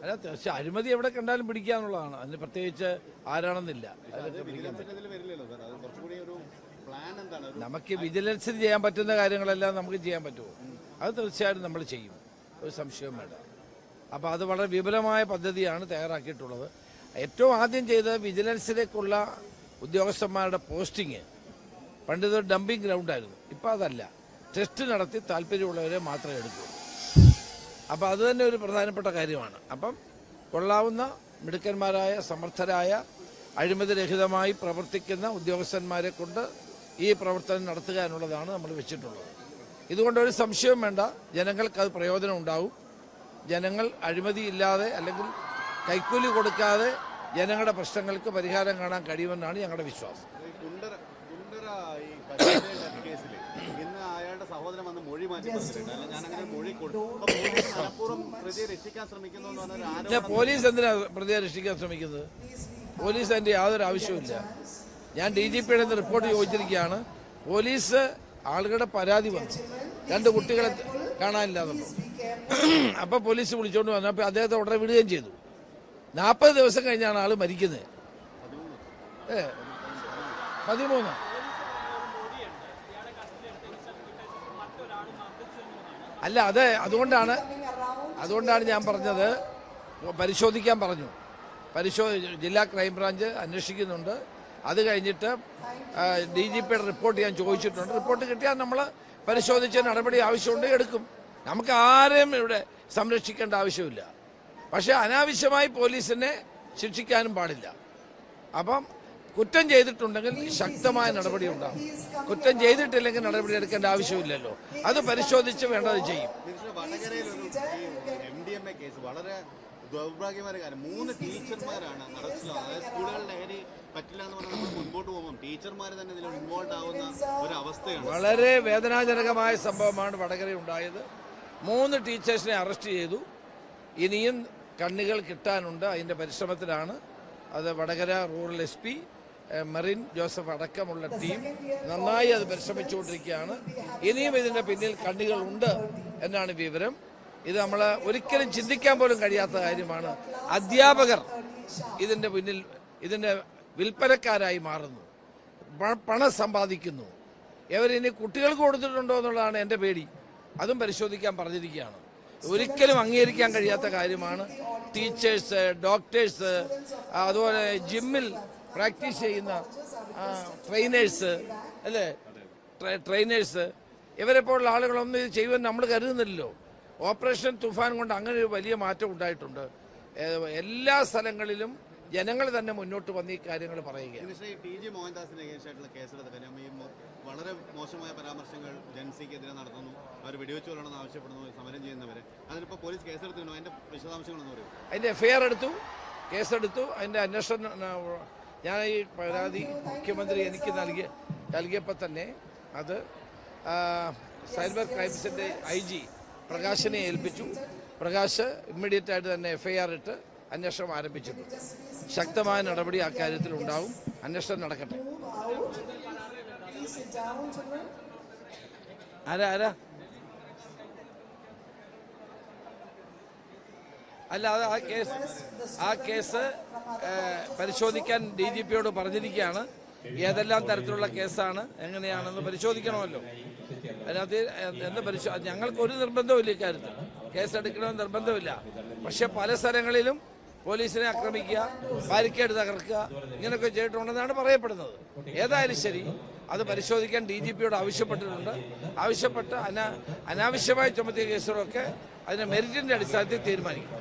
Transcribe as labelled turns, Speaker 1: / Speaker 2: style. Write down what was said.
Speaker 1: അല്ല തീർച്ചയായും അഴിമതി എവിടെ കണ്ടാലും പിടിക്കാന്നുള്ളതാണ്. അതിന് പ്രത്യേകിച്ച് ആരാണെന്നില്ല. നമുക്ക് വിജിലൻസിന് ചെയ്യാൻ പറ്റുന്ന കാര്യങ്ങളെല്ലാം നമുക്ക് ചെയ്യാൻ പറ്റുമോ? അത് തീർച്ചയായിട്ടും നമ്മൾ ചെയ്യും, ഒരു സംശയവും വേണ്ട. അപ്പോൾ അത് വളരെ വിപുലമായ പദ്ധതിയാണ് തയ്യാറാക്കിയിട്ടുള്ളത്. ഏറ്റവും ആദ്യം ചെയ്തത് വിജിലൻസിലേക്കുള്ള ഉദ്യോഗസ്ഥന്മാരുടെ പോസ്റ്റിങ്. പണ്ടിതൊരു ഡംപിങ് ഗ്രൗണ്ടായിരുന്നു, ഇപ്പം അതല്ല. ടെസ്റ്റ് നടത്തി താല്പര്യമുള്ളവരെ മാത്രമേ എടുക്കൂ. അപ്പോൾ അത് തന്നെ ഒരു പ്രധാനപ്പെട്ട കാര്യമാണ്. അപ്പം കൊള്ളാവുന്ന മിടുക്കന്മാരായ സമർത്ഥരായ അഴിമതിരഹിതമായി പ്രവർത്തിക്കുന്ന ഉദ്യോഗസ്ഥന്മാരെ കൊണ്ട് ഈ പ്രവർത്തനം നടത്തുക എന്നുള്ളതാണ് നമ്മൾ വെച്ചിട്ടുള്ളത്. ഇതുകൊണ്ടൊരു സംശയവും വേണ്ട, ജനങ്ങൾക്ക് അത് പ്രയോജനം ഉണ്ടാവും. ജനങ്ങൾ അഴിമതിയില്ലാതെ അല്ലെങ്കിൽ കൈക്കൂലി കൊടുക്കാതെ ജനങ്ങളുടെ പ്രശ്നങ്ങൾക്ക് പരിഹാരം കാണാൻ കഴിയുമെന്നാണ് ഞങ്ങളുടെ വിശ്വാസം. പോലീസ് എന്തിനാ പ്രതിയെ രക്ഷിക്കാൻ ശ്രമിക്കുന്നത്? പോലീസ് അതിന്റെ യാതൊരു ആവശ്യവുമില്ല. ഞാൻ DGPയുടെ റിപ്പോർട്ട് ചോദിച്ചിരിക്കുകയാണ്. പോലീസ് ആളുകളുടെ പരാതി വന്നു, 2 കുട്ടികളെ കാണാനില്ലാതെ. അപ്പൊ പോലീസ് വിളിച്ചോണ്ട് വന്നു. അപ്പൊ അദ്ദേഹത്തെ ഉടനെ വിടുകയും ചെയ്തു. 40 ദിവസം കഴിഞ്ഞാണ് ആള് മരിക്കുന്നത്. 13. അല്ല, അതുകൊണ്ടാണ് ഞാൻ പറഞ്ഞത് പരിശോധിക്കാൻ പറഞ്ഞു. ജില്ലാ ക്രൈംബ്രാഞ്ച് അന്വേഷിക്കുന്നുണ്ട്. അത് കഴിഞ്ഞിട്ട് DGPയുടെ റിപ്പോർട്ട് ഞാൻ ചോദിച്ചിട്ടുണ്ട്. റിപ്പോർട്ട് കിട്ടിയാൽ നമ്മൾ പരിശോധിച്ച് നടപടി ആവശ്യമുണ്ടെങ്കിൽ എടുക്കും. നമുക്ക് ആരെയും ഇവിടെ സംരക്ഷിക്കേണ്ട ആവശ്യമില്ല. പക്ഷെ അനാവശ്യമായി പോലീസിനെ ശിക്ഷിക്കാനും പാടില്ല. അപ്പം കുറ്റം ചെയ്തിട്ടുണ്ടെങ്കിൽ ശക്തമായ നടപടി ഉണ്ടാകും. കുറ്റം ചെയ്തിട്ടില്ലെങ്കിൽ നടപടി എടുക്കേണ്ട ആവശ്യമില്ലല്ലോ. അത് പരിശോധിച്ച് വേണ്ടത് ചെയ്യും.
Speaker 2: വളരെ ദൗർഭാഗ്യമായ കാര്യം, 3 ടീച്ചർമാരാണ് അറസ്റ്റിലാവുന്നത്. അതായത് സ്കൂളുകൾ ലഹരി പറ്റില്ല എന്ന് പറഞ്ഞാൽ നമ്മൾ മുൻപോട്ട് പോകുമ്പോൾ ടീച്ചർമാർ തന്നെ ഇതിൽ ഇൻവോൾവ് ആവുന്ന ഒരു അവസ്ഥയാണ്.
Speaker 1: വളരെ വേദനാജനകമായ സംഭവമാണ് വടകരയിൽ ഉണ്ടായത്. 3 ടീച്ചേഴ്സിനെ അറസ്റ്റ് ചെയ്തു. ഇനിയും കണ്ണികൾ കിട്ടാനുണ്ട്, അതിന്റെ പരിശ്രമത്തിലാണ്. അത് Vadakara rural SP Merin Joseph അടക്കമുള്ള ടീം നന്നായി അത് പരിശ്രമിച്ചുകൊണ്ടിരിക്കുകയാണ്. ഇനിയും ഇതിന്റെ പിന്നിൽ കണ്ണികളുണ്ട് എന്നാണ് വിവരം. ഇത് നമ്മൾ ഒരിക്കലും ചിന്തിക്കാൻ പോലും കഴിയാത്ത കാര്യമാണ്. അധ്യാപകർ ഇതിന്റെ പിന്നിൽ ഇതിന്റെ വിൽപ്പനക്കാരായി മാറുന്നു, പണം സമ്പാദിക്കുന്നു. ഇവരിനി കുട്ടികൾക്ക് കൊടുത്തിട്ടുണ്ടോ എന്നുള്ളതാണ് എൻ്റെ പേടി. അതും പരിശോധിക്കാൻ പറഞ്ഞിരിക്കുകയാണ്. ഒരിക്കലും അംഗീകരിക്കാൻ കഴിയാത്ത കാര്യമാണ്. ടീച്ചേഴ്സ്, ഡോക്ടേഴ്സ്, അതുപോലെ ജിമ്മിൽ പ്രാക്ടീസ് ചെയ്യുന്ന ട്രെയിനേഴ്സ്, അല്ലേ, ട്രെയിനേഴ്സ്, ഇവരെപ്പോലുള്ള ആളുകളൊന്നും ഇത് ചെയ്യുമെന്ന് നമ്മൾ കരുതുന്നില്ലല്ലോ. ഓപ്പറേഷൻ തുഫാൻ കൊണ്ട് അങ്ങനെ ഒരു വലിയ മാറ്റം ഉണ്ടായിട്ടുണ്ട്. എല്ലാ സ്ഥലങ്ങളിലും ജനങ്ങൾ തന്നെ മുന്നോട്ട് വന്ന് ഈ കാര്യങ്ങൾ പറയുകയാണ്.
Speaker 2: TG മോഹൻദാസിന്റെ കേസായിട്ടുള്ള കേസെടുത്ത വളരെ മോശമായ പരാമർശങ്ങൾ ജൻസിക്കെതിരെ നടത്തുന്നു, അവർ വെടിവെച്ച് കൊല്ലണമെന്ന് ആവശ്യപ്പെടുന്നു, സമരം ചെയ്യുന്നവരെ. അതിനിപ്പോൾ പോലീസ് കേസെടുത്തിട്ടുണ്ടോ? അതിന്റെ വിശദാംശങ്ങളെന്ന് പറയും.
Speaker 1: അതിന്റെ FIR എടുത്തു, കേസെടുത്തു. അതിന്റെ അന്വേഷണം ഞാൻ ഈ പരാതി മുഖ്യമന്ത്രി എനിക്ക് നൽകിയപ്പോൾ തന്നെ അത് സൈബർ ക്രൈംസിന്റെ IG പ്രകാശിനെ ഏൽപ്പിച്ചു. പ്രകാശ് ഇമ്മീഡിയറ്റ് ആയിട്ട് തന്നെ FIR ഇട്ട് അന്വേഷണം ആരംഭിച്ചിട്ടുണ്ട്. ശക്തമായ നടപടി ആ കാര്യത്തിൽ ഉണ്ടാവും. അന്വേഷണം നടക്കട്ടെ. ആരാ അല്ല, അത് ആ കേസ് പരിശോധിക്കാൻ DGPയോട് പറഞ്ഞിരിക്കുകയാണ്. ഏതെല്ലാം തരത്തിലുള്ള കേസാണ്, എങ്ങനെയാണെന്ന് പരിശോധിക്കണമല്ലോ. അതിനകത്ത് ഞങ്ങൾക്കൊരു നിർബന്ധമില്ല ഇക്കാര്യത്തിൽ. കേസെടുക്കണമെന്ന് നിർബന്ധമില്ല. പക്ഷെ പല സ്ഥലങ്ങളിലും പോലീസിനെ ആക്രമിക്കുക, ബാരിക്കേഡ് തകർക്കുക, ഇങ്ങനെയൊക്കെ ചെയ്തിട്ടുണ്ടെന്നാണ് പറയപ്പെടുന്നത്. ഏതായാലും ശരി, അത് പരിശോധിക്കാൻ DGPയോട് ആവശ്യപ്പെട്ടിട്ടുണ്ട്. ആവശ്യപ്പെട്ട് അനാവശ്യമായി ചുമത്തിയ കേസുകളൊക്കെ അതിന്റെ മെറിറ്റിന്റെ അടിസ്ഥാനത്തിൽ തീരുമാനിക്കും.